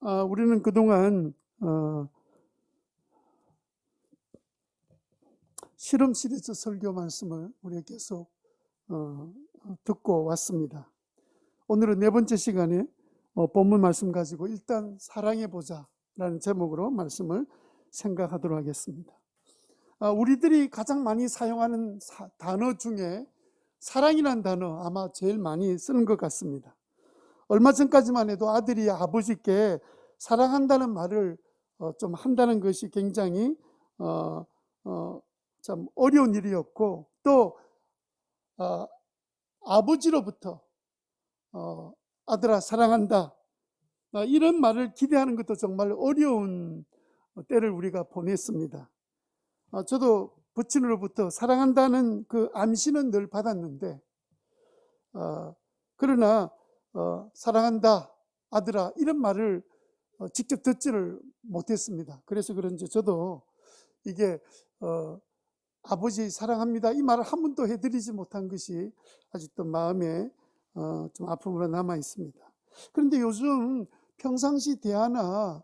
우리는 그동안 실험 시리즈 설교 말씀을 우리가 계속 듣고 왔습니다. 오늘은 네 번째 시간에 본문 말씀 가지고 일단 사랑해보자 라는 제목으로 말씀을 생각하도록 하겠습니다. 우리들이 가장 많이 사용하는 단어 중에 사랑이라는 단어 아마 제일 많이 쓰는 것 같습니다. 얼마 전까지만 해도 아들이 아버지께 사랑한다는 말을 좀 한다는 것이 굉장히 참 어려운 일이었고, 또 아버지로부터 아들아 사랑한다 이런 말을 기대하는 것도 정말 어려운 때를 우리가 보냈습니다. 저도 부친으로부터 사랑한다는 그 암시는 늘 받았는데, 그러나 사랑한다 아들아 이런 말을 직접 듣지를 못했습니다. 그래서 그런지 저도 이게 아버지 사랑합니다 이 말을 한 번도 해드리지 못한 것이 아직도 마음에 좀 아픔으로 남아 있습니다. 그런데 요즘 평상시 대화나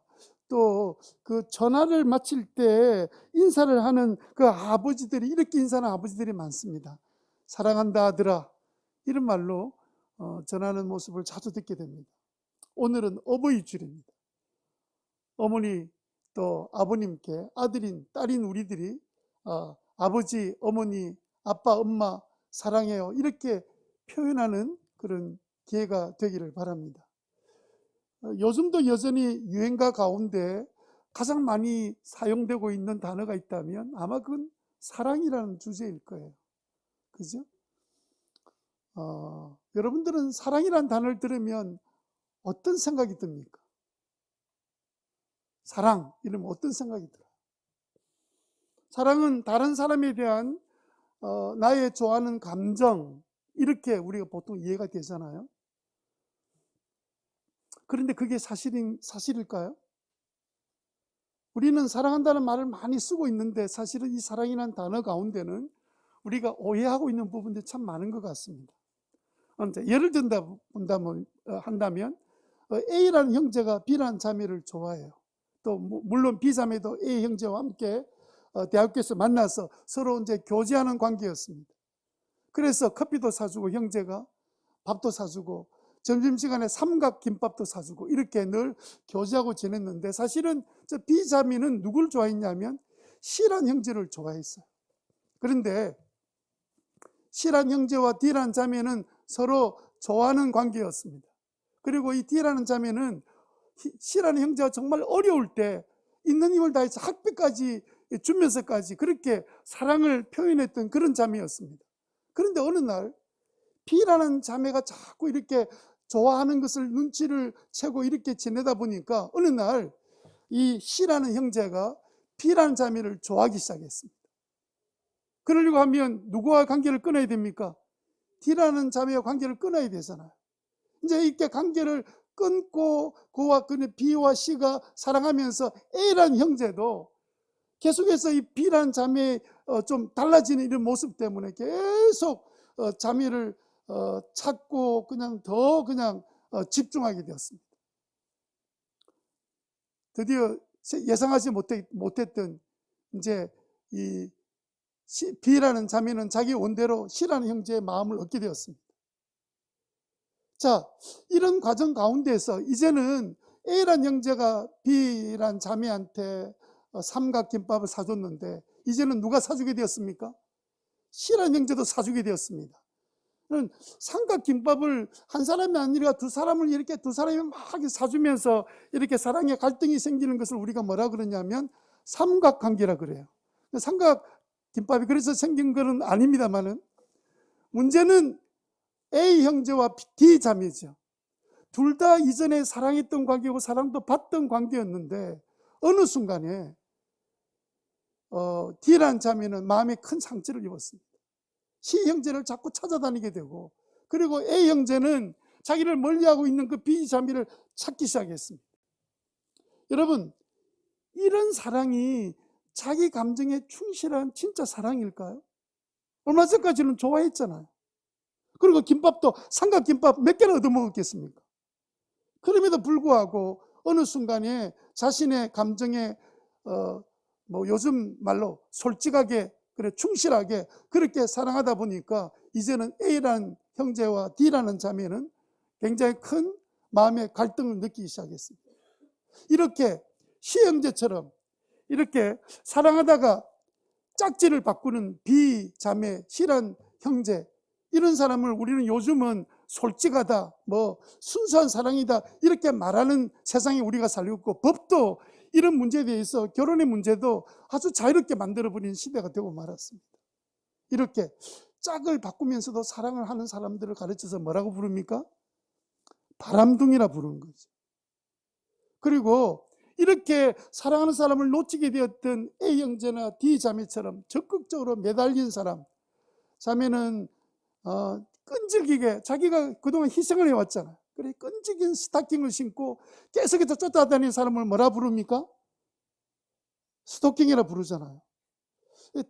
또 그 전화를 마칠 때 인사를 하는 그 아버지들이 이렇게 인사하는 아버지들이 많습니다. 사랑한다 아들아 이런 말로 전하는 모습을 자주 듣게 됩니다. 오늘은 어버이 주일입니다. 어머니 또 아버님께 아들인 딸인 우리들이 아버지, 어머니, 아빠, 엄마 사랑해요 이렇게 표현하는 그런 기회가 되기를 바랍니다. 요즘도 여전히 유행가 가운데 가장 많이 사용되고 있는 단어가 있다면 아마 그건 사랑이라는 주제일 거예요. 그죠? 여러분들은 사랑이라는 단어를 들으면 어떤 생각이 듭니까? 사랑 이러면 어떤 생각이 들어요? 사랑은 다른 사람에 대한 나의 좋아하는 감정 이렇게 우리가 보통 이해가 되잖아요. 그런데 그게 사실일까요? 우리는 사랑한다는 말을 많이 쓰고 있는데 사실은 이 사랑이라는 단어 가운데는 우리가 오해하고 있는 부분들이 참 많은 것 같습니다. 예를 한다면 A라는 형제가 B라는 자매를 좋아해요. 또 물론 B 자매도 A 형제와 함께 대학교에서 만나서 서로 이제 교제하는 관계였습니다. 그래서 커피도 사주고 형제가 밥도 사주고 점심시간에 삼각김밥도 사주고 이렇게 늘 교제하고 지냈는데, 사실은 저 B 자매는 누굴 좋아했냐면 C란 형제를 좋아했어요. 그런데 C란 형제와 D란 자매는 서로 좋아하는 관계였습니다. 그리고 이 D라는 자매는 C라는 형제가 정말 어려울 때 있는 힘을 다해서 학비까지 주면서까지 그렇게 사랑을 표현했던 그런 자매였습니다. 그런데 어느 날 B라는 자매가 자꾸 이렇게 좋아하는 것을 눈치를 채고 이렇게 지내다 보니까 어느 날 이 C라는 형제가 B라는 자매를 좋아하기 시작했습니다. 그러려고 하면 누구와 관계를 끊어야 됩니까? D라는 자매와 관계를 끊어야 되잖아요. 이제 이렇게 관계를 끊고 그와 B와 C가 사랑하면서 A라는 형제도 계속해서 이 B라는 자매의 좀 달라지는 이런 모습 때문에 계속 자매를 찾고 더 집중하게 되었습니다. 드디어 예상하지 못했던 이제 이 B라는 자매는 자기 원대로 C라는 형제의 마음을 얻게 되었습니다. 자, 이런 과정 가운데서 이제는 A라는 형제가 B라는 자매한테 삼각김밥을 사줬는데 이제는 누가 사주게 되었습니까? C라는 형제도 사주게 되었습니다. 삼각김밥을 한 사람이 아니라 두 사람을 이렇게 두 사람이 막 사주면서 이렇게 사랑의 갈등이 생기는 것을 우리가 뭐라 그러냐면 삼각관계라 그래요. 삼각김밥이 그래서 생긴 것은 아닙니다만은 문제는 A 형제와 D 자매죠. 둘 다 이전에 사랑했던 관계고 사랑도 받던 관계였는데 어느 순간에 D라는 자매는 마음에 큰 상처를 입었습니다. C 형제를 자꾸 찾아다니게 되고, 그리고 A 형제는 자기를 멀리하고 있는 그 B 자매를 찾기 시작했습니다. 여러분, 이런 사랑이 자기 감정에 충실한 진짜 사랑일까요? 얼마 전까지는 좋아했잖아요. 그리고 김밥도 삼각김밥 몇 개나 얻어먹었겠습니까? 그럼에도 불구하고 어느 순간에 자신의 감정에 뭐 요즘 말로 솔직하게, 그래 충실하게 그렇게 사랑하다 보니까 이제는 A라는 형제와 D라는 자매는 굉장히 큰 마음의 갈등을 느끼기 시작했습니다. 이렇게 시형제처럼 이렇게 사랑하다가 짝지를 바꾸는 비자매, C란 형제, 이런 사람을 우리는 요즘은 솔직하다, 뭐 순수한 사랑이다 이렇게 말하는 세상에 우리가 살고 있고, 법도 이런 문제에 대해서 결혼의 문제도 아주 자유롭게 만들어버리는 시대가 되고 말았습니다. 이렇게 짝을 바꾸면서도 사랑을 하는 사람들을 가르쳐서 뭐라고 부릅니까? 바람둥이라 부르는 거죠. 그리고 이렇게 사랑하는 사람을 놓치게 되었던 A 형제나 D 자매처럼 적극적으로 매달린 사람, 자매는 끈질기게 자기가 그동안 희생을 해왔잖아요. 그래 끈질긴 스타킹을 신고 계속해서 쫓아다니는 사람을 뭐라 부릅니까? 스토킹이라 부르잖아요.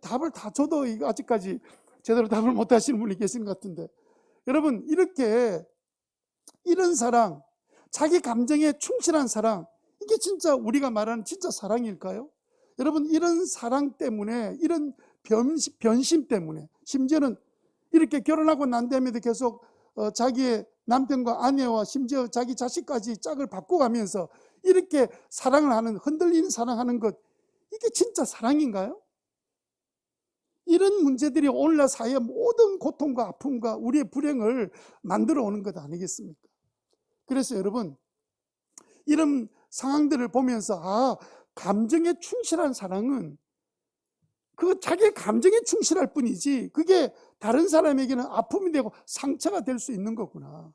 답을 다 줘도 이거 아직까지 제대로 답을 못 하시는 분이 계신 것 같은데, 여러분 이렇게 이런 사랑, 자기 감정에 충실한 사랑, 이게 진짜 우리가 말하는 진짜 사랑일까요? 여러분 이런 사랑 때문에, 이런 변심 때문에, 심지어는 이렇게 결혼하고 난 다음에도 계속 자기의 남편과 아내와 심지어 자기 자식까지 짝을 바꿔가면서 이렇게 사랑을 하는, 흔들리는 사랑하는 것, 이게 진짜 사랑인가요? 이런 문제들이 오늘날 사회의 모든 고통과 아픔과 우리의 불행을 만들어 오는 것 아니겠습니까? 그래서 여러분 이런 상황들을 보면서 감정에 충실한 사랑은 그 자기의 감정에 충실할 뿐이지 그게 다른 사람에게는 아픔이 되고 상처가 될 수 있는 거구나.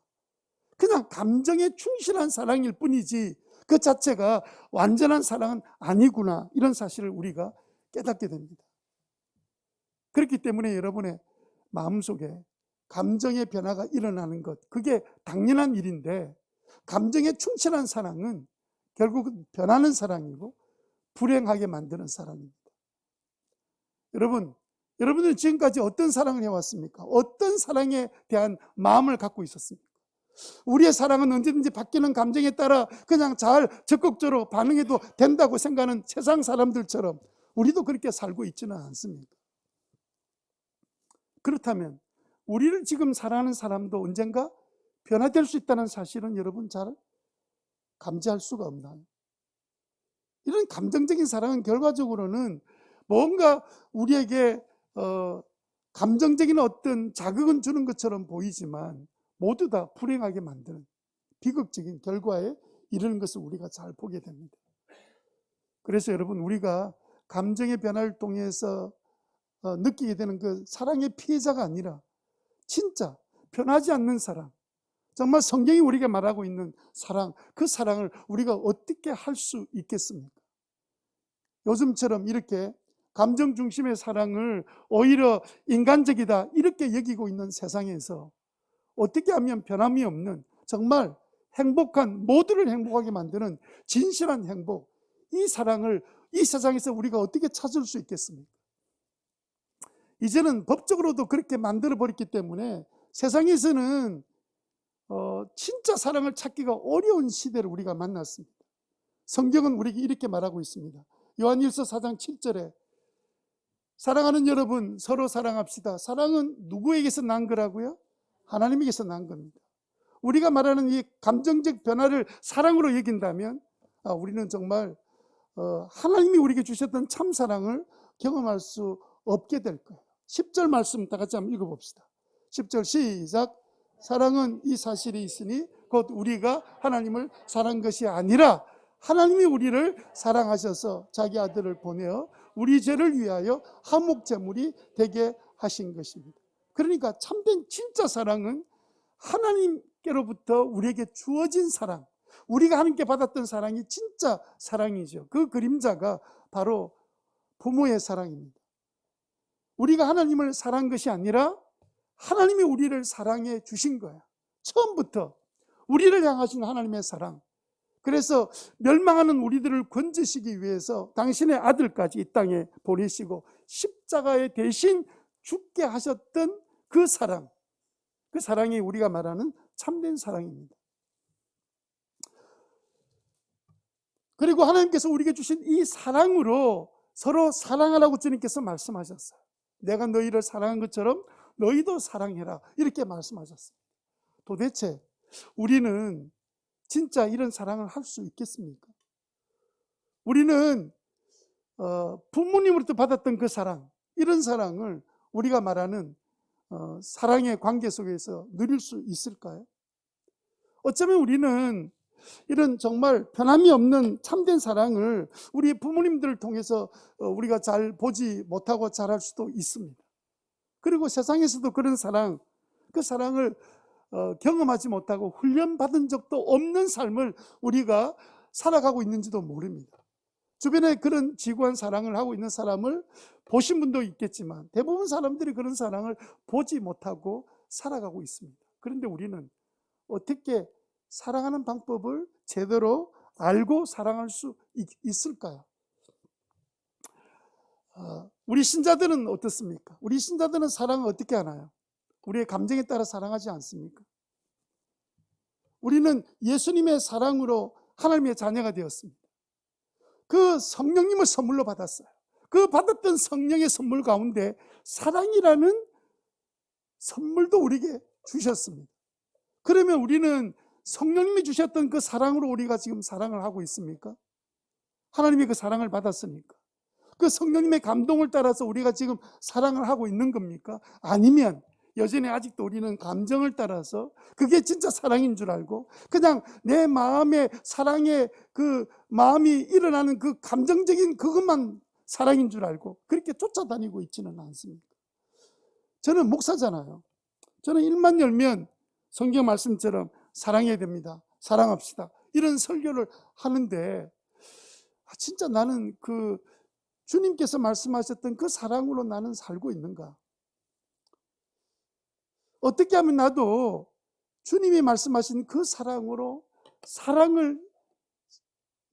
그냥 감정에 충실한 사랑일 뿐이지 그 자체가 완전한 사랑은 아니구나, 이런 사실을 우리가 깨닫게 됩니다. 그렇기 때문에 여러분의 마음속에 감정의 변화가 일어나는 것, 그게 당연한 일인데, 감정에 충실한 사랑은 결국은 변하는 사랑이고 불행하게 만드는 사랑입니다. 여러분은 지금까지 어떤 사랑을 해왔습니까? 어떤 사랑에 대한 마음을 갖고 있었습니까? 우리의 사랑은 언제든지 바뀌는 감정에 따라 그냥 잘 적극적으로 반응해도 된다고 생각하는 세상 사람들처럼 우리도 그렇게 살고 있지는 않습니까? 그렇다면 우리를 지금 사랑하는 사람도 언젠가 변화될 수 있다는 사실은 여러분 잘 감지할 수가 없나요? 이런 감정적인 사랑은 결과적으로는 뭔가 우리에게 감정적인 어떤 자극은 주는 것처럼 보이지만 모두 다 불행하게 만드는 비극적인 결과에 이르는 것을 우리가 잘 보게 됩니다. 그래서 여러분 우리가 감정의 변화를 통해서 느끼게 되는 그 사랑의 피해자가 아니라 진짜 변하지 않는 사랑, 정말 성경이 우리가 말하고 있는 사랑, 그 사랑을 우리가 어떻게 할 수 있겠습니까? 요즘처럼 이렇게 감정 중심의 사랑을 오히려 인간적이다 이렇게 여기고 있는 세상에서 어떻게 하면 변함이 없는 정말 행복한, 모두를 행복하게 만드는 진실한 행복, 이 사랑을 이 세상에서 우리가 어떻게 찾을 수 있겠습니까? 이제는 법적으로도 그렇게 만들어버렸기 때문에 세상에서는 진짜 사랑을 찾기가 어려운 시대를 우리가 만났습니다. 성경은 우리에게 이렇게 말하고 있습니다. 요한일서 4장 7절에 사랑하는 여러분 서로 사랑합시다. 사랑은 누구에게서 난 거라고요? 하나님에게서 난 겁니다. 우리가 말하는 이 감정적 변화를 사랑으로 여긴다면 우리는 정말 하나님이 우리에게 주셨던 참 사랑을 경험할 수 없게 될 거예요. 10절 말씀 다 같이 한번 읽어봅시다. 10절 시작. 사랑은 이 사실이 있으니 곧 우리가 하나님을 사랑한 것이 아니라 하나님이 우리를 사랑하셔서 자기 아들을 보내어 우리 죄를 위하여 화목제물이 되게 하신 것입니다. 그러니까 참된 진짜 사랑은 하나님께로부터 우리에게 주어진 사랑, 우리가 하나님께 받았던 사랑이 진짜 사랑이죠. 그 그림자가 바로 부모의 사랑입니다. 우리가 하나님을 사랑한 것이 아니라 하나님이 우리를 사랑해 주신 거야. 처음부터 우리를 향하신 하나님의 사랑. 그래서 멸망하는 우리들을 건지시기 위해서 당신의 아들까지 이 땅에 보내시고 십자가에 대신 죽게 하셨던 그 사랑, 그 사랑이 우리가 말하는 참된 사랑입니다. 그리고 하나님께서 우리에게 주신 이 사랑으로 서로 사랑하라고 주님께서 말씀하셨어요. 내가 너희를 사랑한 것처럼 너희도 사랑해라, 이렇게 말씀하셨어요. 도대체 우리는 진짜 이런 사랑을 할 수 있겠습니까? 우리는 부모님으로부터 받았던 그 사랑, 이런 사랑을 우리가 말하는 사랑의 관계 속에서 누릴 수 있을까요? 어쩌면 우리는 이런 정말 변함이 없는 참된 사랑을 우리 부모님들을 통해서 우리가 잘 보지 못하고 잘할 수도 있습니다. 그리고 세상에서도 그런 사랑, 그 사랑을 경험하지 못하고 훈련받은 적도 없는 삶을 우리가 살아가고 있는지도 모릅니다. 주변에 그런 지구한 사랑을 하고 있는 사람을 보신 분도 있겠지만 대부분 사람들이 그런 사랑을 보지 못하고 살아가고 있습니다. 그런데 우리는 어떻게 사랑하는 방법을 제대로 알고 사랑할 수 있을까요? 우리 신자들은 어떻습니까? 우리 신자들은 사랑을 어떻게 하나요? 우리의 감정에 따라 사랑하지 않습니까? 우리는 예수님의 사랑으로 하나님의 자녀가 되었습니다. 그 성령님을 선물로 받았어요. 그 받았던 성령의 선물 가운데 사랑이라는 선물도 우리에게 주셨습니다. 그러면 우리는 성령님이 주셨던 그 사랑으로 우리가 지금 사랑을 하고 있습니까? 하나님의 그 사랑을 받았으니까. 그 성령님의 감동을 따라서 우리가 지금 사랑을 하고 있는 겁니까? 아니면 여전히 아직도 우리는 감정을 따라서 그게 진짜 사랑인 줄 알고 그냥 내 마음에 사랑의 그 마음이 일어나는 그 감정적인 그것만 사랑인 줄 알고 그렇게 쫓아다니고 있지는 않습니다. 저는 목사잖아요. 저는 일만 열면 성경 말씀처럼 사랑해야 됩니다, 사랑합시다, 이런 설교를 하는데 진짜 나는 그 주님께서 말씀하셨던 그 사랑으로 나는 살고 있는가? 어떻게 하면 나도 주님이 말씀하신 그 사랑으로 사랑을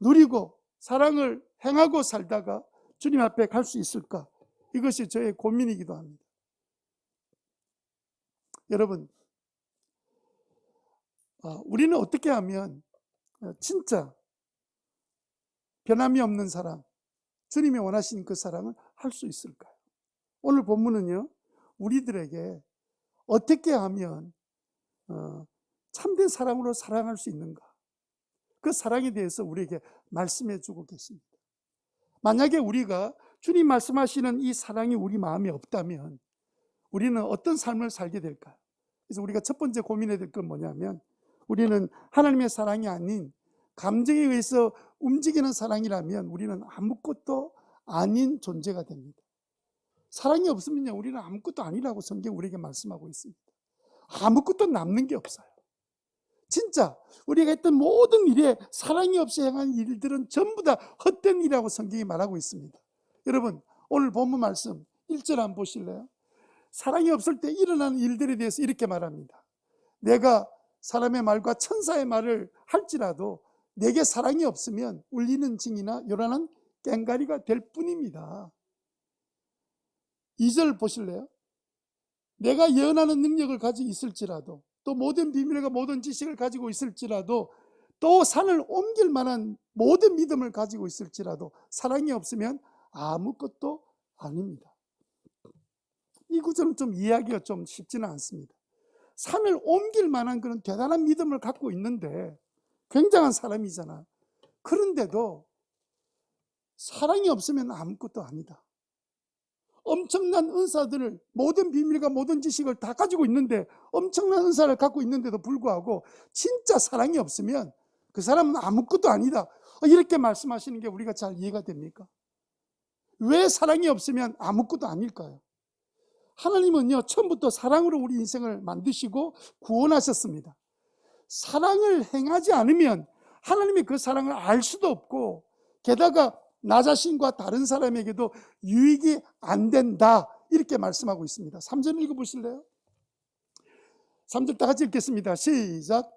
누리고 사랑을 행하고 살다가 주님 앞에 갈 수 있을까? 이것이 저의 고민이기도 합니다. 여러분, 우리는 어떻게 하면 진짜 변함이 없는 사랑, 주님이 원하시는 그 사랑을 할 수 있을까요? 오늘 본문은요, 우리들에게 어떻게 하면 참된 사랑으로 사랑할 수 있는가, 그 사랑에 대해서 우리에게 말씀해 주고 계십니다. 만약에 우리가 주님 말씀하시는 이 사랑이 우리 마음에 없다면 우리는 어떤 삶을 살게 될까요? 그래서 우리가 첫 번째 고민해야 될 건 뭐냐면 우리는 하나님의 사랑이 아닌 감정에 의해서 움직이는 사랑이라면 우리는 아무것도 아닌 존재가 됩니다. 사랑이 없으면요, 우리는 아무것도 아니라고 성경 우리에게 말씀하고 있습니다. 아무것도 남는 게 없어요. 진짜 우리가 했던 모든 일에 사랑이 없이 행한 일들은 전부 다 헛된 일이라고 성경이 말하고 있습니다. 여러분, 오늘 본문 말씀 1절 한번 보실래요? 사랑이 없을 때 일어나는 일들에 대해서 이렇게 말합니다. 내가 사람의 말과 천사의 말을 할지라도 내게 사랑이 없으면 울리는 징이나 요란한 꽹가리가 될 뿐입니다. 2절 보실래요? 내가 예언하는 능력을 가지고 있을지라도 또 모든 비밀과 모든 지식을 가지고 있을지라도 또 산을 옮길 만한 모든 믿음을 가지고 있을지라도 사랑이 없으면 아무것도 아닙니다. 이 구절은 좀 이해하기가 좀 쉽지는 않습니다. 산을 옮길 만한 그런 대단한 믿음을 갖고 있는데 굉장한 사람이잖아. 그런데도 사랑이 없으면 아무것도 아니다. 엄청난 은사들을, 모든 비밀과 모든 지식을 다 가지고 있는데, 엄청난 은사를 갖고 있는데도 불구하고 진짜 사랑이 없으면 그 사람은 아무것도 아니다, 이렇게 말씀하시는 게 우리가 잘 이해가 됩니까? 왜 사랑이 없으면 아무것도 아닐까요? 하나님은요, 처음부터 사랑으로 우리 인생을 만드시고 구원하셨습니다. 사랑을 행하지 않으면 하나님의 그 사랑을 알 수도 없고, 게다가 나 자신과 다른 사람에게도 유익이 안 된다, 이렇게 말씀하고 있습니다. 3절 읽어보실래요? 3절 다 같이 읽겠습니다. 시작.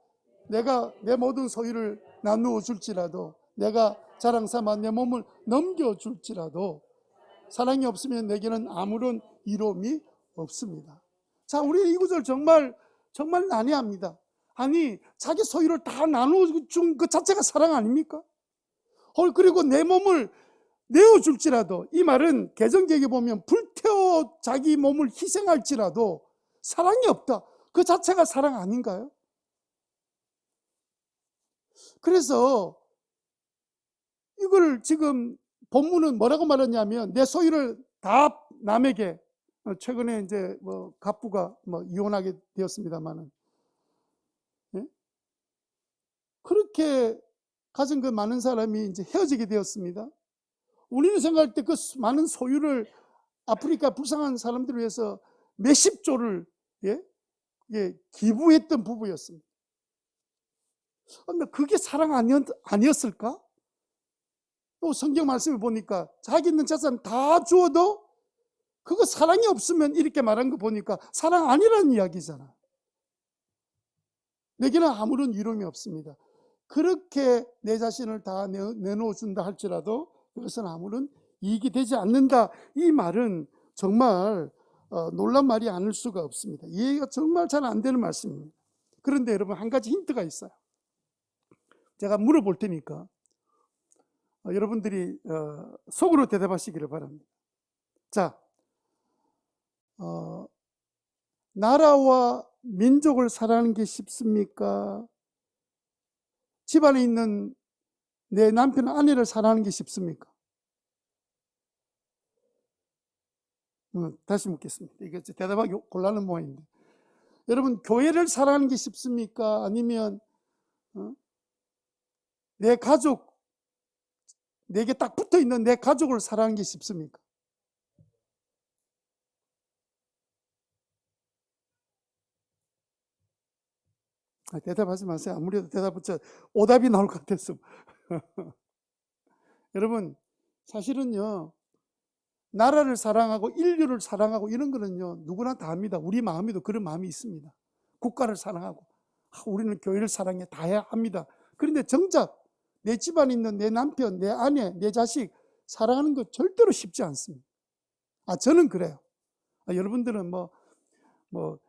내가 내 모든 소유를 나누어 줄지라도, 내가 자랑 삼아 내 몸을 넘겨줄지라도 사랑이 없으면 내게는 아무런 이로움이 없습니다. 자, 우리 이 구절 정말 난해합니다. 아니, 자기 소유를 다 나누어 준 그 자체가 사랑 아닙니까? 그리고 내 몸을 내어줄지라도, 이 말은 개정적에 보면 불태워 자기 몸을 희생할지라도 사랑이 없다. 그 자체가 사랑 아닌가요? 그래서 이걸 지금 본문은 뭐라고 말하냐면, 내 소유를 다 남에게, 최근에 이제 뭐 갑부가 뭐 이혼하게 되었습니다만은, 예? 그렇게 가진 그 많은 사람이 이제 헤어지게 되었습니다. 우리는 생각할 때 그 많은 소유를 아프리카 불쌍한 사람들을 위해서 몇십 조를 기부했던 부부였습니다. 그런데 그게 사랑 아니었을까? 또 성경 말씀을 보니까 자기 있는 재산 다 주어도 그거 사랑이 없으면, 이렇게 말한 거 보니까 사랑 아니라는 이야기잖아. 내게는 아무런 이름이 없습니다. 그렇게 내 자신을 다 내놓아 준다 할지라도 그것은 아무런 이익이 되지 않는다. 이 말은 정말 놀란 말이 아닐 수가 없습니다. 이해가 정말 잘 안 되는 말씀입니다. 그런데 여러분, 한 가지 힌트가 있어요. 제가 물어볼 테니까 여러분들이 속으로 대답하시기를 바랍니다. 자, 나라와 민족을 사랑하는 게 쉽습니까? 집안에 있는 내 남편, 아내를 사랑하는 게 쉽습니까? 다시 묻겠습니다. 이게 대답하기 곤란한 모양인데, 여러분, 교회를 사랑하는 게 쉽습니까? 아니면 내 가족, 내게 딱 붙어 있는 내 가족을 사랑하는 게 쉽습니까? 대답하지 마세요. 아무래도 대답부터 오답이 나올 것 같았어. 여러분, 사실은요, 나라를 사랑하고 인류를 사랑하고 이런 거는요, 누구나 다 합니다. 우리 마음에도 그런 마음이 있습니다. 국가를 사랑하고, 우리는 교회를 사랑해, 다 해야 합니다. 그런데 정작 내 집안에 있는 내 남편, 내 아내, 내 자식 사랑하는 거 절대로 쉽지 않습니다. 저는 그래요. 여러분들은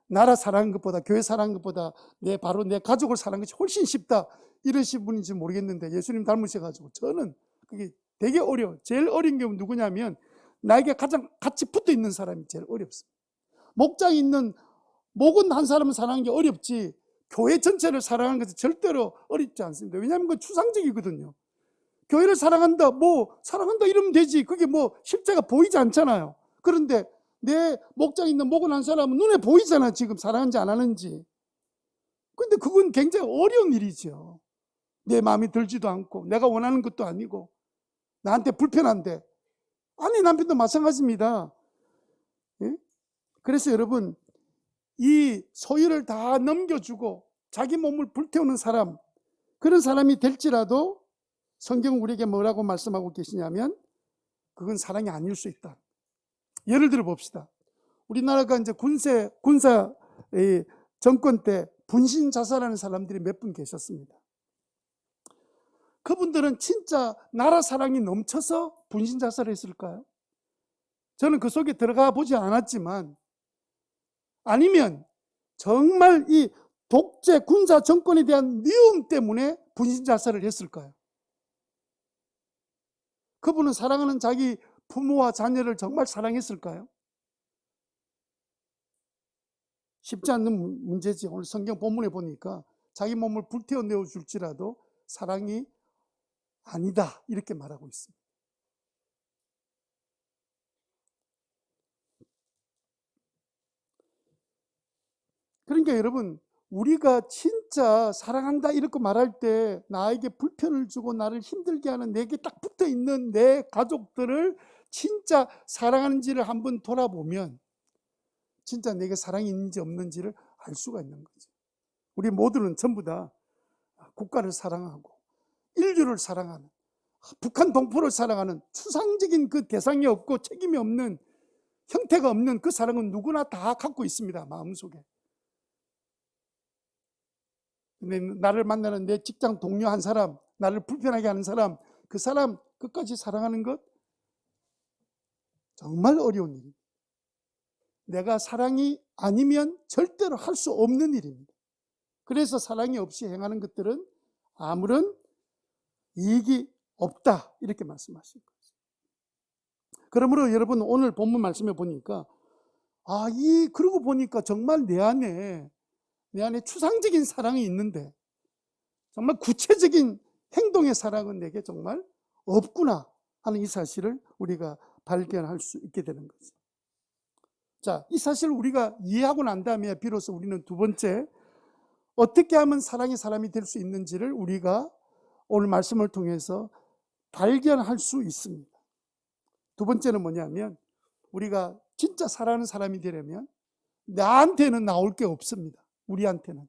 나라 사랑하는 것보다, 교회 사랑하는 것보다 바로 내 가족을 사랑하는 것이 훨씬 쉽다, 이러신 분인지 모르겠는데, 예수님 닮으셔가지고 저는 그게 되게 어려워요. 제일 어려운 게 누구냐면, 나에게 가장 같이 붙어 있는 사람이 제일 어렵습니다. 목장에 있는 목은 한 사람을 사랑하는 게 어렵지, 교회 전체를 사랑하는 것은 절대로 어렵지 않습니다. 왜냐하면 그건 추상적이거든요. 교회를 사랑한다, 사랑한다 이러면 되지. 그게 실제가 보이지 않잖아요. 그런데 내 목장에 있는 목은 한 사람은 눈에 보이잖아, 지금 사랑하는지 안 하는지. 근데 그건 굉장히 어려운 일이죠. 내 마음이 들지도 않고, 내가 원하는 것도 아니고, 나한테 불편한데. 아니, 남편도 마찬가지입니다. 예? 그래서 여러분, 이 소유를 다 넘겨주고 자기 몸을 불태우는 사람, 그런 사람이 될지라도 성경은 우리에게 뭐라고 말씀하고 계시냐면, 그건 사랑이 아닐 수 있다. 예를 들어 봅시다. 우리나라가 이제 군사 정권 때 분신 자살하는 사람들이 몇 분 계셨습니다. 그분들은 진짜 나라 사랑이 넘쳐서 분신 자살을 했을까요? 저는 그 속에 들어가 보지 않았지만, 아니면 정말 이 독재 군사 정권에 대한 미움 때문에 분신 자살을 했을까요? 그분은 사랑하는 자기 부모와 자녀를 정말 사랑했을까요? 쉽지 않는 문제지. 오늘 성경 본문에 보니까 자기 몸을 불태워 내어줄지라도 사랑이 아니다, 이렇게 말하고 있습니다. 그러니까 여러분, 우리가 진짜 사랑한다 이렇게 말할 때 나에게 불편을 주고 나를 힘들게 하는, 내게 딱 붙어 있는 내 가족들을 진짜 사랑하는지를 한번 돌아보면 진짜 내게 사랑이 있는지 없는지를 알 수가 있는 거죠. 우리 모두는 전부 다 국가를 사랑하고 인류를 사랑하는, 북한 동포를 사랑하는 추상적인 그 대상이 없고 책임이 없는, 형태가 없는 그 사랑은 누구나 다 갖고 있습니다, 마음속에. 근데 나를 만나는 내 직장 동료 한 사람, 나를 불편하게 하는 사람, 그 사람 끝까지 사랑하는 것 정말 어려운 일입니다. 내가 사랑이 아니면 절대로 할 수 없는 일입니다. 그래서 사랑이 없이 행하는 것들은 아무런 이익이 없다, 이렇게 말씀하신 거죠. 그러므로 여러분, 오늘 본문 말씀에 보니까 그러고 보니까 정말 내 안에 추상적인 사랑이 있는데 정말 구체적인 행동의 사랑은 내게 정말 없구나 하는 이 사실을 우리가 발견할 수 있게 되는 거죠. 자, 이 사실을 우리가 이해하고 난 다음에 비로소 우리는 두 번째, 어떻게 하면 사랑의 사람이 될 수 있는지를 우리가 오늘 말씀을 통해서 발견할 수 있습니다. 두 번째는 뭐냐면, 우리가 진짜 사랑하는 사람이 되려면 나한테는 나올 게 없습니다. 우리한테는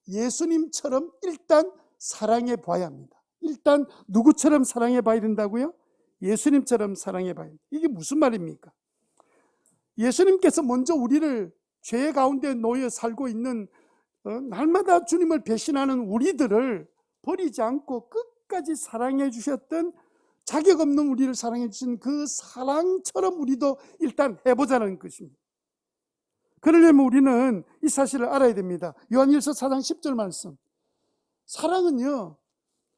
예수님처럼 일단 사랑해 봐야 합니다. 일단 누구처럼 사랑해 봐야 된다고요? 예수님처럼 사랑해 봐야 합니다. 이게 무슨 말입니까? 예수님께서 먼저 우리를 죄 가운데 놓여 살고 있는 날마다 주님을 배신하는 우리들을 버리지 않고 끝까지 사랑해 주셨던, 자격 없는 우리를 사랑해 주신 그 사랑처럼 우리도 일단 해보자는 것입니다. 그러려면 우리는 이 사실을 알아야 됩니다. 요한일서 4장 10절 말씀, 사랑은요,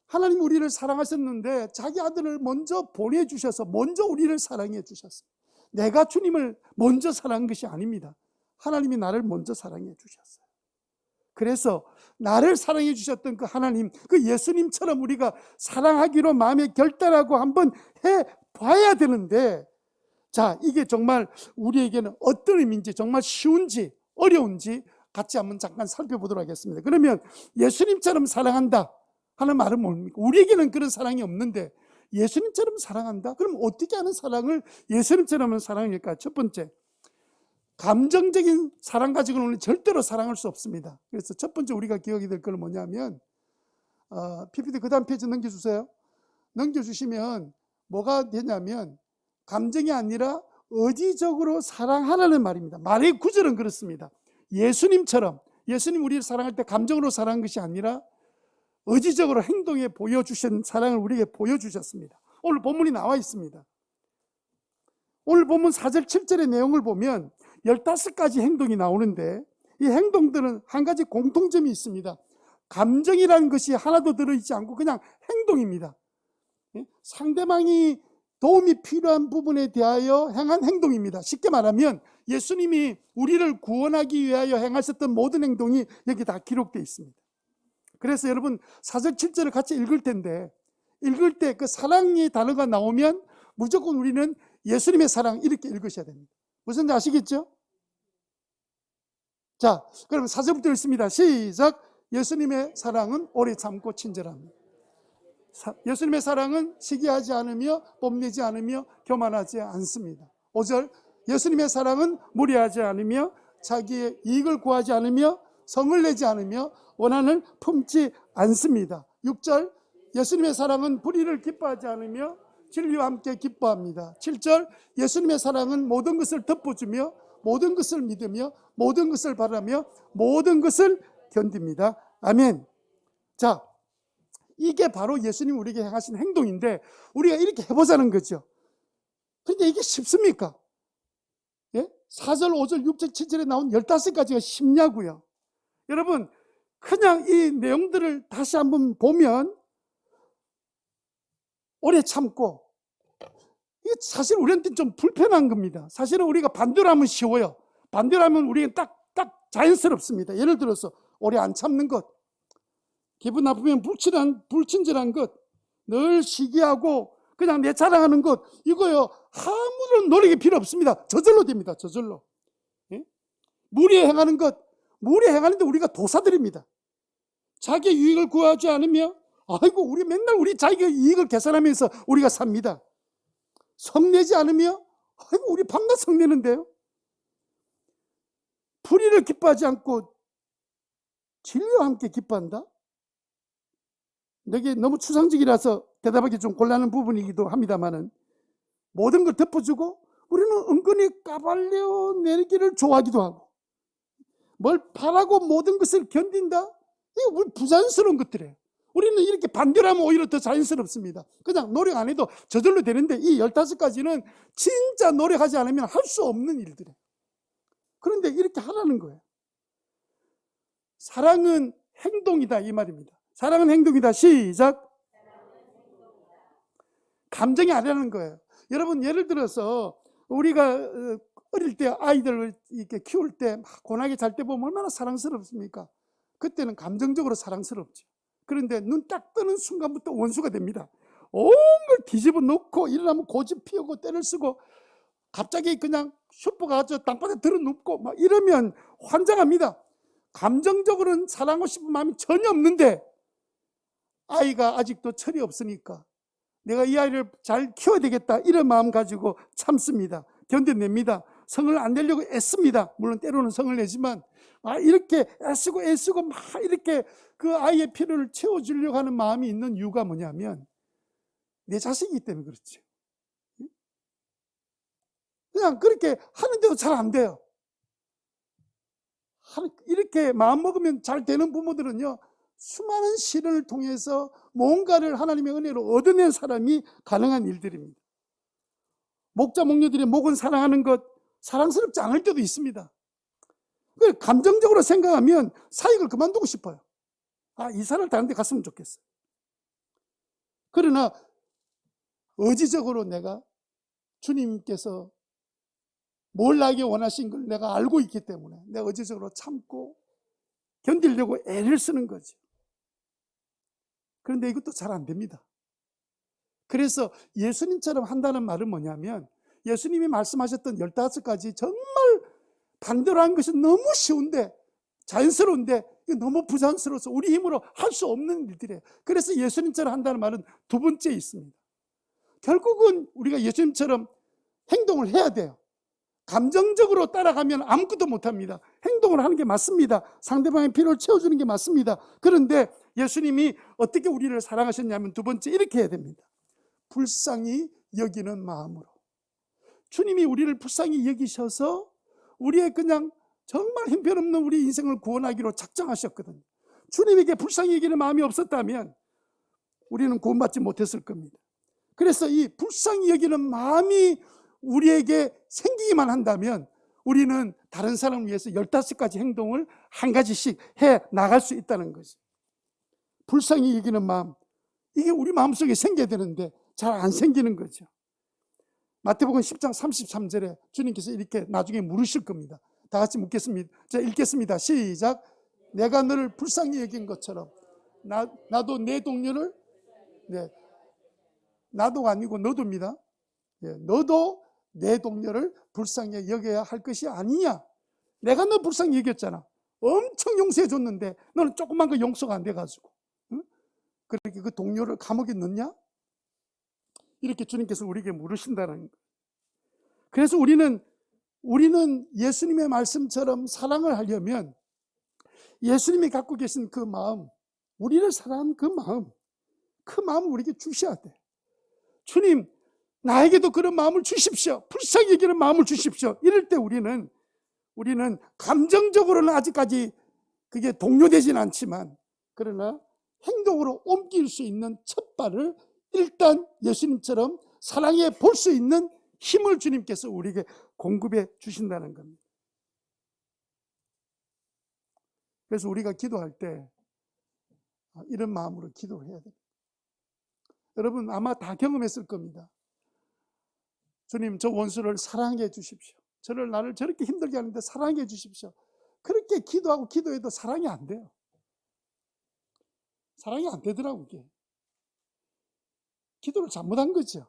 하나님 우리를 사랑하셨는데 자기 아들을 먼저 보내주셔서 먼저 우리를 사랑해 주셨어요. 내가 주님을 먼저 사랑한 것이 아닙니다. 하나님이 나를 먼저 사랑해 주셨어요. 그래서 나를 사랑해 주셨던 그 하나님, 그 예수님처럼 우리가 사랑하기로 마음에 결단하고 한번 해봐야 되는데, 자, 이게 정말 우리에게는 어떤 의미인지, 정말 쉬운지 어려운지 같이 한번 잠깐 살펴보도록 하겠습니다. 그러면 예수님처럼 사랑한다 하는 말은 뭡니까? 우리에게는 그런 사랑이 없는데 예수님처럼 사랑한다? 그럼 어떻게 하는 사랑을 예수님처럼 하는 사랑일까? 첫 번째, 감정적인 사랑 가지고는 우리는 절대로 사랑할 수 없습니다. 그래서 첫 번째 우리가 기억이 될 것은 뭐냐면, PPT 그 다음 페이지 넘겨주세요. 넘겨주시면 뭐가 되냐면, 감정이 아니라 의지적으로 사랑하라는 말입니다. 말의 구절은 그렇습니다. 예수님처럼, 예수님 우리를 사랑할 때 감정으로 사랑한 것이 아니라 의지적으로 행동에 보여주신 사랑을 우리에게 보여주셨습니다. 오늘 본문이 나와 있습니다. 오늘 본문 4절 7절의 내용을 보면 15가지 행동이 나오는데, 이 행동들은 한 가지 공통점이 있습니다. 감정이라는 것이 하나도 들어있지 않고 그냥 행동입니다. 상대방이 도움이 필요한 부분에 대하여 행한 행동입니다. 쉽게 말하면 예수님이 우리를 구원하기 위하여 행하셨던 모든 행동이 여기 다 기록되어 있습니다. 그래서 여러분 4절 7절을 같이 읽을 텐데, 읽을 때 그 사랑의 단어가 나오면 무조건 우리는 예수님의 사랑 이렇게 읽으셔야 됩니다. 무슨지 아시겠죠? 자, 그럼 4절부터 읽습니다. 시작. 예수님의 사랑은 오래 참고 친절합니다. 예수님의 사랑은 시기하지 않으며 뽐내지 않으며 교만하지 않습니다. 5절, 예수님의 사랑은 무리하지 않으며 자기의 이익을 구하지 않으며 성을 내지 않으며 원한을 품지 않습니다. 6절, 예수님의 사랑은 불의를 기뻐하지 않으며 진리와 함께 기뻐합니다. 7절, 예수님의 사랑은 모든 것을 덮어주며 모든 것을 믿으며 모든 것을 바라며 모든 것을 견딥니다. 아멘. 자, 이게 바로 예수님이 우리에게 행하신 행동인데 우리가 이렇게 해보자는 거죠. 그런데 이게 쉽습니까? 예? 4절, 5절, 6절, 7절에 나온 15가지가 쉽냐고요. 여러분, 그냥 이 내용들을 다시 한번 보면 오래 참고, 이게 사실 우리한테는 좀 불편한 겁니다. 사실은 우리가 반대로 하면 쉬워요. 반대로 하면 우리는 딱 자연스럽습니다. 예를 들어서 오래 안 참는 것, 기분 나쁘면 불친절한 것, 늘 시기하고 그냥 내 자랑하는 것, 이거요 아무런 노력이 필요 없습니다. 저절로 됩니다. 저절로. 예? 무리에 행하는 것, 무리에 행하는데 우리가 도사들입니다. 자기의 유익을 구하지 않으며, 아이고 우리 맨날 우리 자기의 이익을 계산하면서 우리가 삽니다. 성내지 않으며, 아이고 우리 밤낮 성내는데요. 불의를 기뻐하지 않고 진리와 함께 기뻐한다? 이게 너무 추상적이라서 대답하기 좀 곤란한 부분이기도 합니다만은, 모든 걸 덮어주고 우리는 은근히 까발려 내기를 좋아하기도 하고, 뭘 바라고 모든 것을 견딘다? 이거 우리 부자연스러운 것들이에요. 우리는 이렇게 반대로 하면 오히려 더 자연스럽습니다. 그냥 노력 안 해도 저절로 되는데, 이 15가지는 진짜 노력하지 않으면 할 수 없는 일들이에요. 그런데 이렇게 하라는 거예요. 사랑은 행동이다 이 말입니다. 사랑은 행동이다. 시작. 감정이 아니라는 거예요. 여러분, 예를 들어서 우리가 어릴 때 아이들을 이렇게 키울 때 막 고나게 잘 때 보면 얼마나 사랑스럽습니까? 그때는 감정적으로 사랑스럽죠. 그런데 눈 딱 뜨는 순간부터 원수가 됩니다. 온 걸 뒤집어 놓고 일어나면 고집 피우고 때를 쓰고 갑자기 그냥 슈퍼 가서 땅바닥에 들어 눕고 막 이러면 환장합니다. 감정적으로는 사랑하고 싶은 마음이 전혀 없는데 아이가 아직도 철이 없으니까 내가 이 아이를 잘 키워야 되겠다 이런 마음 가지고 참습니다. 견뎌냅니다. 성을 안 내려고 애씁니다. 물론 때로는 성을 내지만 이렇게 애쓰고 막 이렇게 그 아이의 필요를 채워주려고 하는 마음이 있는 이유가 뭐냐면 내 자식이기 때문에 그렇지. 그냥 그렇게 하는데도 잘 안 돼요. 이렇게 마음 먹으면 잘 되는 부모들은요, 수많은 시련을 통해서 뭔가를 하나님의 은혜로 얻어낸 사람이 가능한 일들입니다. 목자 목녀들이 목은 사랑하는 것 사랑스럽지 않을 때도 있습니다. 감정적으로 생각하면 사역을 그만두고 싶어요. 이사를 다른 데 갔으면 좋겠어요. 그러나 의지적으로 내가 주님께서 뭘 나에게 원하신 걸 내가 알고 있기 때문에 내가 의지적으로 참고 견디려고 애를 쓰는 거죠. 그런데 이것도 잘 안 됩니다. 그래서 예수님처럼 한다는 말은 뭐냐면 예수님이 말씀하셨던 15가지 정말 반대로 한 것은 너무 쉬운데 자연스러운데 너무 부자연스러워서 우리 힘으로 할 수 없는 일들이에요. 그래서 예수님처럼 한다는 말은 두 번째 있습니다. 결국은 우리가 예수님처럼 행동을 해야 돼요. 감정적으로 따라가면 아무것도 못합니다. 행동을 하는 게 맞습니다. 상대방의 필요를 채워주는 게 맞습니다. 그런데 예수님이 어떻게 우리를 사랑하셨냐면 두 번째 이렇게 해야 됩니다. 불쌍히 여기는 마음으로. 주님이 우리를 불쌍히 여기셔서 우리의 그냥 정말 형편없는 우리 인생을 구원하기로 작정하셨거든요. 주님에게 불쌍히 여기는 마음이 없었다면 우리는 구원받지 못했을 겁니다. 그래서 이 불쌍히 여기는 마음이 우리에게 생기기만 한다면 우리는 다른 사람을 위해서 15가지 행동을 한 가지씩 해 나갈 수 있다는 거죠. 불쌍히 여기는 마음, 이게 우리 마음속에 생겨야 되는데 잘 안 생기는 거죠. 마태복음 10장 33절에 주님께서 이렇게 나중에 물으실 겁니다. 다 같이 묻겠습니다. 자, 읽겠습니다. 시작. 내가 너를 불쌍히 여긴 것처럼 나도 내 동료를, 나도가 아니고 너도입니다. 너도 내 동료를 불쌍히 여겨야 할 것이 아니냐. 내가 너 불쌍히 여겼잖아. 엄청 용서해 줬는데 너는 조그만 거 용서가 안 돼가지고 그렇게 그 동료를 감옥에 넣냐? 이렇게 주님께서 우리에게 물으신다는 거예요. 그래서 우리는 예수님의 말씀처럼 사랑을 하려면 예수님이 갖고 계신 그 마음, 우리를 사랑하는 그 마음을 우리에게 주셔야 돼. 주님, 나에게도 그런 마음을 주십시오. 불쌍히 여기는 마음을 주십시오. 이럴 때 우리는 감정적으로는 아직까지 그게 동요되진 않지만 그러나 행동으로 옮길 수 있는 첫 발을 일단 예수님처럼 사랑해 볼 수 있는 힘을 주님께서 우리에게 공급해 주신다는 겁니다. 그래서 우리가 기도할 때 이런 마음으로 기도를 해야 됩니다. 여러분 아마 다 경험했을 겁니다. 주님, 저 원수를 사랑해 주십시오. 나를 저렇게 힘들게 하는데 사랑해 주십시오. 그렇게 기도하고 기도해도 사랑이 안 돼요. 사랑이 안 되더라고요. 이게. 기도를 잘못한 거죠.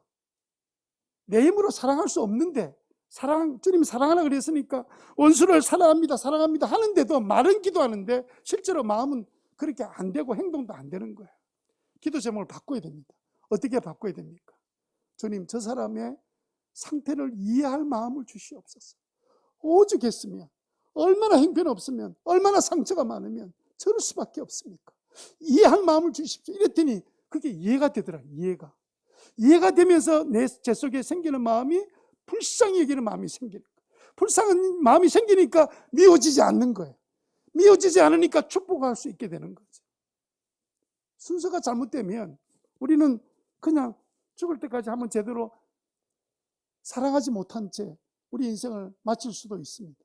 내 힘으로 사랑할 수 없는데 주님이 사랑하라 그랬으니까 원수를 사랑합니다 하는데도 말은 기도하는데 실제로 마음은 그렇게 안 되고 행동도 안 되는 거예요. 기도 제목을 바꿔야 됩니다. 어떻게 바꿔야 됩니까? 주님, 저 사람의 상태를 이해할 마음을 주시옵소서. 오죽했으면, 얼마나 형편없으면, 얼마나 상처가 많으면 저럴 수밖에 없습니까? 이해할 마음을 주십시오. 이랬더니 그게 이해가 되더라. 이해가 되면서 제 속에 생기는 마음이 불쌍히 여기는 마음이 생기는 거예요. 불쌍한 마음이 생기니까 미워지지 않는 거예요. 미워지지 않으니까 축복할 수 있게 되는 거죠. 순서가 잘못되면 우리는 그냥 죽을 때까지 한번 제대로 사랑하지 못한 채 우리 인생을 마칠 수도 있습니다.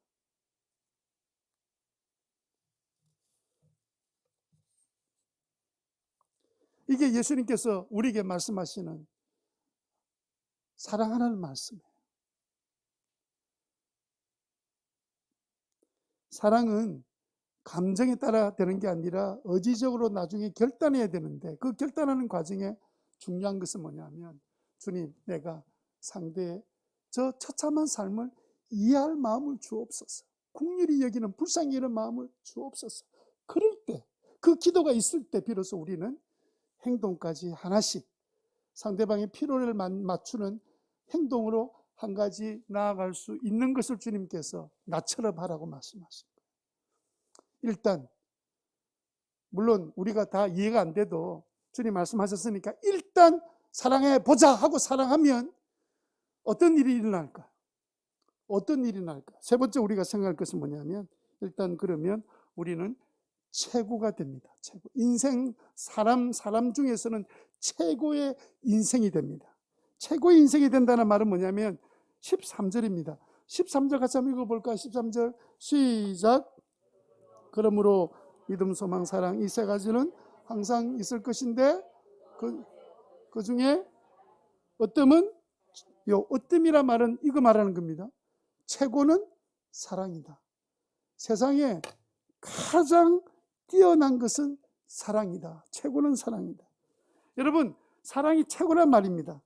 이게 예수님께서 우리에게 말씀하시는 사랑하라는 말씀이에요. 사랑은 감정에 따라 되는 게 아니라 의지적으로 나중에 결단해야 되는데, 그 결단하는 과정에 중요한 것은 뭐냐면, 주님, 내가 상대의 저 처참한 삶을 이해할 마음을 주옵소서. 긍휼히 여기는, 불쌍히 여기는 마음을 주옵소서. 그럴 때, 그 기도가 있을 때 비로소 우리는 행동까지 하나씩 상대방의 필요를 맞추는 행동으로 한 가지 나아갈 수 있는 것을 주님께서 나처럼 하라고 말씀하십니다. 일단 물론 우리가 다 이해가 안 돼도 주님 말씀하셨으니까 일단 사랑해 보자 하고 사랑하면 어떤 일이 일어날까? 어떤 일이 날까? 세 번째 우리가 생각할 것은 뭐냐면, 일단 그러면 우리는 최고가 됩니다. 최고. 인생, 사람 중에서는 최고의 인생이 됩니다. 최고의 인생이 된다는 말은 뭐냐면 13절입니다. 13절 같이 한번 읽어볼까요? 13절 시작. 그러므로 믿음, 소망, 사랑 이 세 가지는 항상 있을 것인데 그 중에 어뜸은, 요 어뜸이란 말은 이거 말하는 겁니다. 최고는 사랑이다. 세상에 가장 뛰어난 것은 사랑이다. 최고는 사랑이다. 여러분, 사랑이 최고란 말입니다.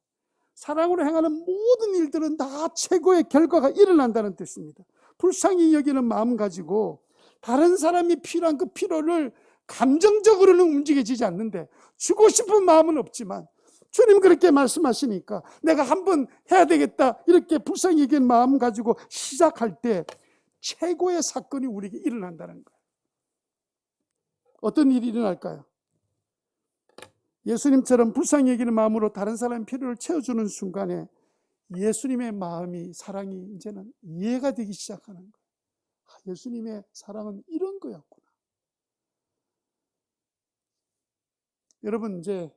사랑으로 행하는 모든 일들은 다 최고의 결과가 일어난다는 뜻입니다. 불쌍히 여기는 마음 가지고 다른 사람이 필요한 그 필요를 감정적으로는 움직여지지 않는데, 주고 싶은 마음은 없지만 주님 그렇게 말씀하시니까 내가 한번 해야 되겠다, 이렇게 불쌍히 여기는 마음 가지고 시작할 때 최고의 사건이 우리에게 일어난다는 거예요. 어떤 일이 일어날까요? 예수님처럼 불쌍히 여기는 마음으로 다른 사람의 필요를 채워주는 순간에 예수님의 마음이, 사랑이 이제는 이해가 되기 시작하는 거예요. 예수님의 사랑은 이런 거였구나. 여러분, 이제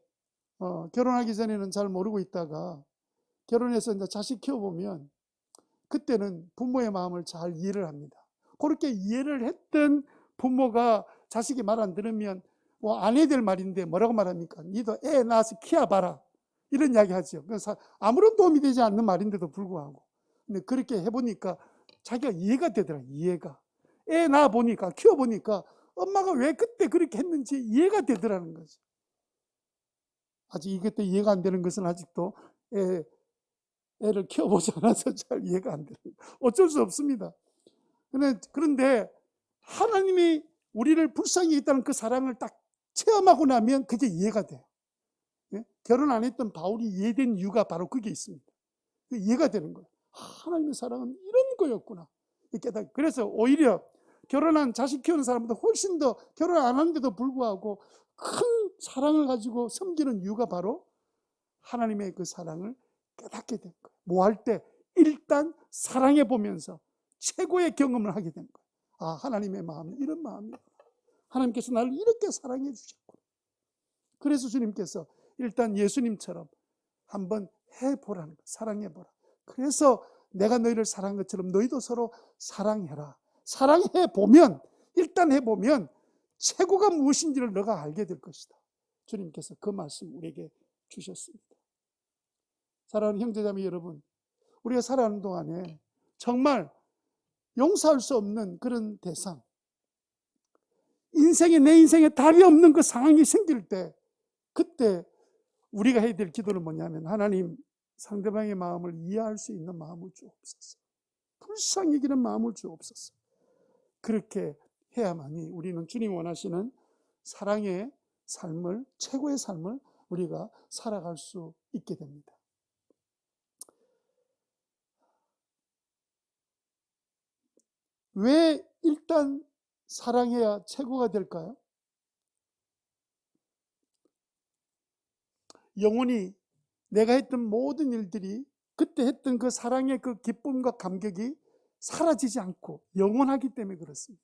결혼하기 전에는 잘 모르고 있다가 결혼해서 이제 자식 키워보면 그때는 부모의 마음을 잘 이해를 합니다. 그렇게 이해를 했던 부모가 자식이 말 안 들으면 안 해야 될 말인데 뭐라고 말합니까? 니도 애 낳아서 키워봐라, 이런 이야기 하죠. 그래서 아무런 도움이 되지 않는 말인데도 불구하고, 근데 그렇게 해보니까 자기가 이해가 되더라. 이해가, 애 낳아보니까, 키워보니까 엄마가 왜 그때 그렇게 했는지 이해가 되더라는 거죠. 아직 이것도 이해가 안 되는 것은 아직도 애를 키워보지 않아서 잘 이해가 안 되는 거예요. 어쩔 수 없습니다. 그런데 하나님이 우리를 불쌍히 있다는 그 사랑을 딱 체험하고 나면 그게 이해가 돼요. 결혼 안 했던 바울이 이해된 이유가 바로 그게 있습니다. 이해가 되는 거예요. 하나님의 사랑은 이런 거였구나. 그래서 오히려 결혼한 자식 키우는 사람보다 훨씬 더 결혼 안 하는데도 불구하고 큰 사랑을 가지고 섬기는 이유가 바로 하나님의 그 사랑을 깨닫게 된 거예요. 뭐 할 때 일단 사랑해 보면서 최고의 경험을 하게 된 거예요. 아, 하나님의 마음은 이런 마음이구나. 하나님께서 나를 이렇게 사랑해 주셨구나. 그래서 주님께서 일단 예수님처럼 한번 해보라는 거예요. 사랑해보라. 그래서 내가 너희를 사랑한 것처럼 너희도 서로 사랑해라. 사랑해보면, 일단 해보면 최고가 무엇인지를 너가 알게 될 것이다. 주님께서 그 말씀 우리에게 주셨습니다. 사랑하는 형제자매 여러분, 우리가 살아가는 동안에 정말 용서할 수 없는 그런 대상, 내 인생에 답이 없는 그 상황이 생길 때, 그때 우리가 해야 될 기도는 뭐냐면, 하나님, 상대방의 마음을 이해할 수 있는 마음을 주옵소서. 불쌍히 여기는 마음을 주옵소서. 그렇게 해야만이 우리는 주님 원하시는 사랑의 삶을, 최고의 삶을 우리가 살아갈 수 있게 됩니다. 왜 일단 사랑해야 최고가 될까요? 영원히 내가 했던 모든 일들이, 그때 했던 그 사랑의 그 기쁨과 감격이 사라지지 않고 영원하기 때문에 그렇습니다.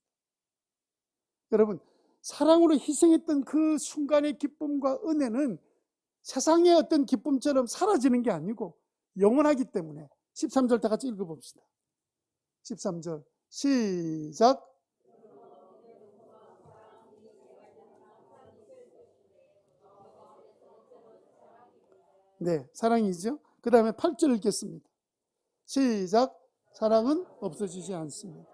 여러분, 사랑으로 희생했던 그 순간의 기쁨과 은혜는 세상의 어떤 기쁨처럼 사라지는 게 아니고 영원하기 때문에, 13절 다 같이 읽어봅시다. 13절 시작. 네, 사랑이죠. 그 다음에 8절 읽겠습니다. 시작. 사랑은 없어지지 않습니다.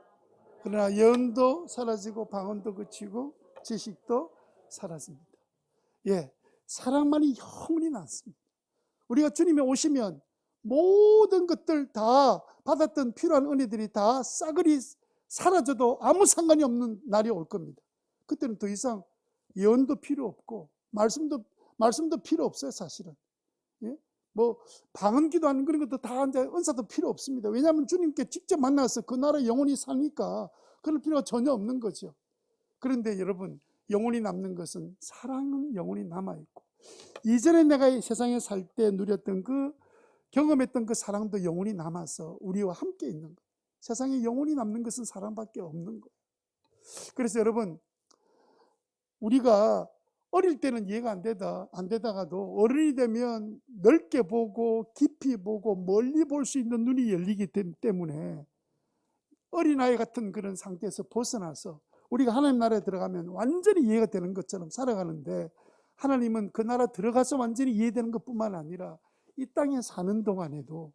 그러나 예언도 사라지고 방언도 그치고 지식도 사라집니다. 예, 사랑만이 영원히 남습니다. 우리가 주님이 오시면 모든 것들 다 받았던 필요한 은혜들이 다 싸그리 사라져도 아무 상관이 없는 날이 올 겁니다. 그때는 더 이상 예언도 필요 없고 말씀도 필요 없어요, 사실은. 예? 뭐 방언기도 하는 그런 것도 다 이제 은사도 필요 없습니다. 왜냐하면 주님께 직접 만나서 그 나라 영원히 사니까 그럴 필요가 전혀 없는 거죠. 그런데 여러분, 영원히 남는 것은 사랑은 영원히 남아있고, 이전에 내가 이 세상에 살 때 누렸던 그 경험했던 그 사랑도 영원히 남아서 우리와 함께 있는 거예요. 세상에 영원히 남는 것은 사랑밖에 없는 거예요. 그래서 여러분, 우리가 어릴 때는 이해가 안 되다가도 어른이 되면 넓게 보고 깊이 보고 멀리 볼 수 있는 눈이 열리기 때문에 어린아이 같은 그런 상태에서 벗어나서 우리가 하나님 나라에 들어가면 완전히 이해가 되는 것처럼 살아가는데, 하나님은 그 나라 들어가서 완전히 이해되는 것뿐만 아니라 이 땅에 사는 동안에도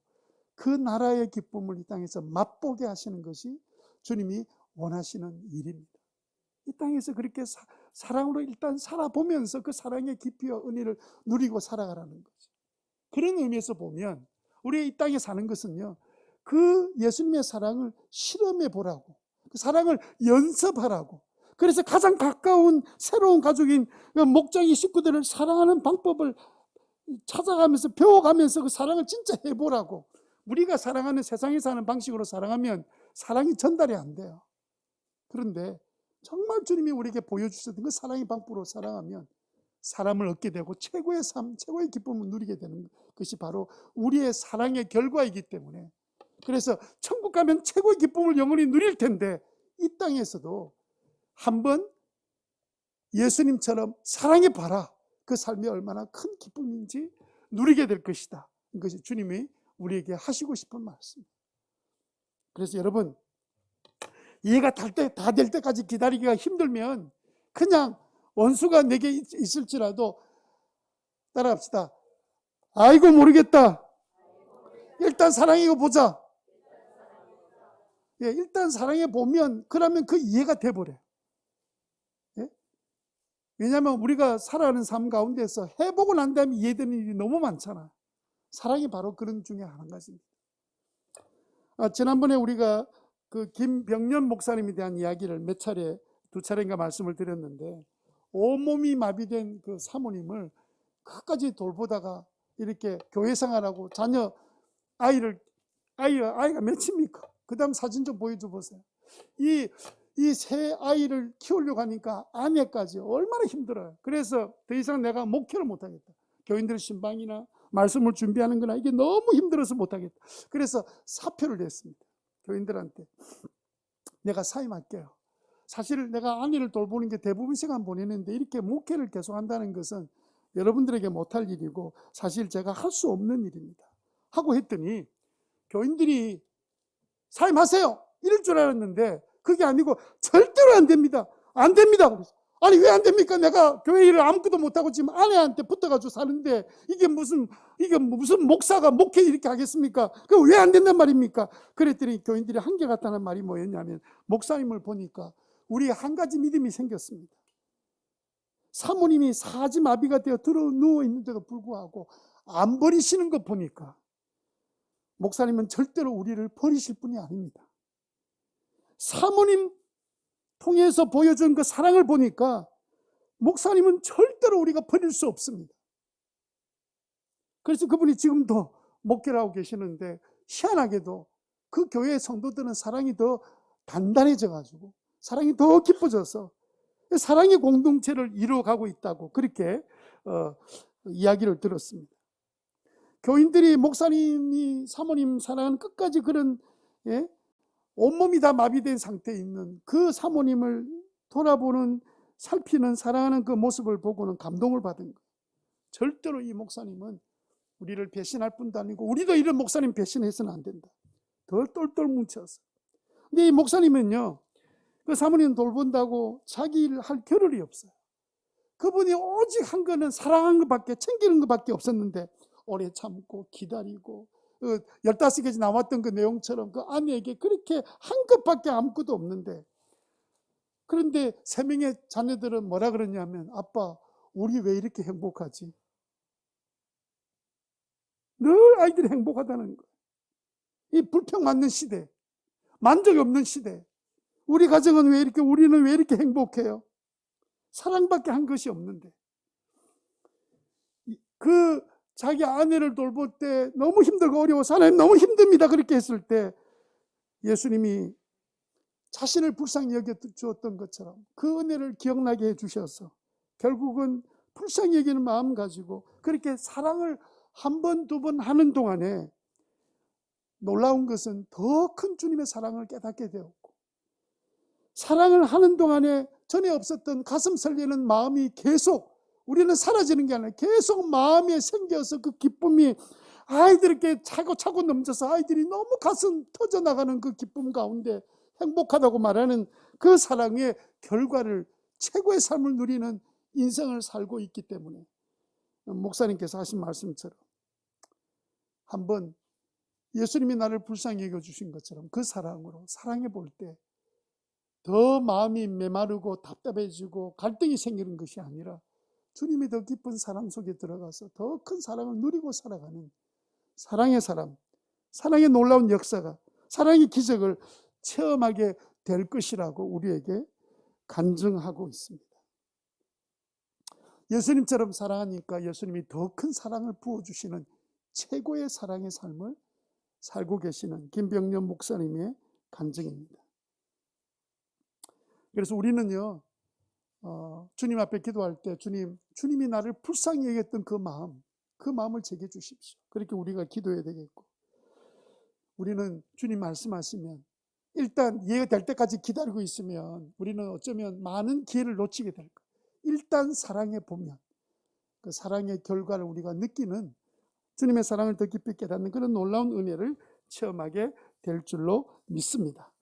그 나라의 기쁨을 이 땅에서 맛보게 하시는 것이 주님이 원하시는 일입니다. 이 땅에서 그렇게 사랑으로 일단 살아보면서 그 사랑의 깊이와 은혜를 누리고 살아가라는 거죠. 그런 의미에서 보면 우리 이 땅에 사는 것은요, 그 예수님의 사랑을 실험해 보라고, 그 사랑을 연습하라고, 그래서 가장 가까운 새로운 가족인 목장이 식구들을 사랑하는 방법을 찾아가면서 배워가면서 그 사랑을 진짜 해보라고. 우리가 사랑하는 세상에서 하는 방식으로 사랑하면 사랑이 전달이 안 돼요. 그런데 정말 주님이 우리에게 보여주셨던 그 사랑의 방법으로 사랑하면 사람을 얻게 되고 최고의 삶, 최고의 기쁨을 누리게 되는 것이 바로 우리의 사랑의 결과이기 때문에, 그래서 천국 가면 최고의 기쁨을 영원히 누릴 텐데 이 땅에서도 한번 예수님처럼 사랑해 봐라. 그 삶이 얼마나 큰 기쁨인지 누리게 될 것이다. 이것이 주님이 우리에게 하시고 싶은 말씀입니다. 그래서 여러분, 이해가 다 될 때까지 기다리기가 힘들면 그냥 원수가 내게 있을지라도 따라합시다. 아이고 모르겠다. 일단 사랑해 보자. 예, 일단 사랑해 보면 그러면 그 이해가 돼버려요. 예? 왜냐하면 우리가 살아가는 삶 가운데서 해보고 난 다음에 이해되는 일이 너무 많잖아요. 사랑이 바로 그런 중에 한 가지입니다. 지난번에 우리가 그 김병년 목사님에 대한 이야기를 두 차례인가 말씀을 드렸는데, 온몸이 마비된 그 사모님을 끝까지 돌보다가 이렇게 교회 생활하고 자녀 아이가 몇입니까? 그 다음 사진 좀 보여줘 보세요. 이 세 아이를 키우려고 하니까 아내까지 얼마나 힘들어요. 그래서 더 이상 내가 목회를 못하겠다. 교인들 신방이나 말씀을 준비하는 거나 이게 너무 힘들어서 못하겠다. 그래서 사표를 냈습니다. 교인들한테 내가 사임할게요. 사실 내가 아내를 돌보는 게 대부분 시간 보내는데 이렇게 목회를 계속한다는 것은 여러분들에게 못할 일이고 사실 제가 할 수 없는 일입니다 하고 했더니 교인들이 사임하세요 이럴 줄 알았는데 그게 아니고 절대로 안 됩니다. 안 됩니다. 그래서 아니 왜 안 됩니까? 내가 교회 일을 아무것도 못하고 지금 아내한테 붙어가지고 사는데 이게 무슨 목사가 목회 이렇게 하겠습니까? 그 왜 안 된단 말입니까? 그랬더니 교인들이 한계 같다는 말이 뭐였냐면, 목사님을 보니까 우리 한 가지 믿음이 생겼습니다. 사모님이 사지마비가 되어 들어 누워 있는데도 불구하고 안 버리시는 거 보니까 목사님은 절대로 우리를 버리실 분이 아닙니다. 사모님 통해서 보여준 그 사랑을 보니까 목사님은 절대로 우리가 버릴 수 없습니다. 그래서 그분이 지금도 목회를 하고 계시는데 희한하게도 그 교회의 성도들은 사랑이 더 단단해져 가지고 사랑이 더 깊어져서 사랑의 공동체를 이루어가고 있다고 그렇게 이야기를 들었습니다. 교인들이 목사님이 사모님 사랑은 끝까지 그런 온몸이 다 마비된 상태에 있는 그 사모님을 돌아보는, 살피는, 사랑하는 그 모습을 보고는 감동을 받은 거예요. 절대로 이 목사님은 우리를 배신할 뿐도 아니고 우리도 이런 목사님 배신해서는 안 된다. 더 똘똘 뭉쳐서. 근데 이 목사님은요, 그 사모님 돌본다고 자기 일을 할 겨를이 없어요. 그분이 오직 한 거는 사랑하는 것밖에, 챙기는 것밖에 없었는데 오래 참고 기다리고 15가지 나왔던 그 내용처럼 그 아내에게 그렇게 한 것밖에 아무것도 없는데, 그런데 3명의 자녀들은 뭐라 그러냐면, 아빠 우리 왜 이렇게 행복하지? 늘 아이들이 행복하다는 거예요. 이 불평 많는 시대, 만족이 없는 시대, 우리 가정은 왜 이렇게, 우리는 왜 이렇게 행복해요? 사랑밖에 한 것이 없는데. 그 자기 아내를 돌볼 때 너무 힘들고 어려워서 하나님 너무 힘듭니다 그렇게 했을 때 예수님이 자신을 불쌍히 여겨주었던 것처럼 그 은혜를 기억나게 해주셔서 결국은 불쌍히 여기는 마음 가지고 그렇게 사랑을 한 번, 두 번 하는 동안에 놀라운 것은 더 큰 주님의 사랑을 깨닫게 되었고, 사랑을 하는 동안에 전에 없었던 가슴 설레는 마음이 계속, 우리는 사라지는 게 아니라 계속 마음에 생겨서 그 기쁨이 아이들에게 차고 넘쳐서 아이들이 너무 가슴 터져나가는 그 기쁨 가운데 행복하다고 말하는 그 사랑의 결과를, 최고의 삶을 누리는 인생을 살고 있기 때문에 목사님께서 하신 말씀처럼 한번 예수님이 나를 불쌍히 여겨주신 것처럼 그 사랑으로 사랑해 볼 때 더 마음이 메마르고 답답해지고 갈등이 생기는 것이 아니라 주님이 더 깊은 사랑 속에 들어가서 더 큰 사랑을 누리고 살아가는 사랑의 사람, 사랑의 놀라운 역사가, 사랑의 기적을 체험하게 될 것이라고 우리에게 간증하고 있습니다. 예수님처럼 사랑하니까 예수님이 더 큰 사랑을 부어주시는 최고의 사랑의 삶을 살고 계시는 김병년 목사님의 간증입니다. 그래서 우리는요, 주님 앞에 기도할 때 주님이 나를 불쌍히 여겼던 그 마음을 제게 주십시오. 그렇게 우리가 기도해야 되겠고, 우리는 주님 말씀하시면 일단 이해가 될 때까지 기다리고 있으면 우리는 어쩌면 많은 기회를 놓치게 될 거예요. 일단 사랑해 보면 그 사랑의 결과를 우리가 느끼는, 주님의 사랑을 더 깊이 깨닫는 그런 놀라운 은혜를 체험하게 될 줄로 믿습니다.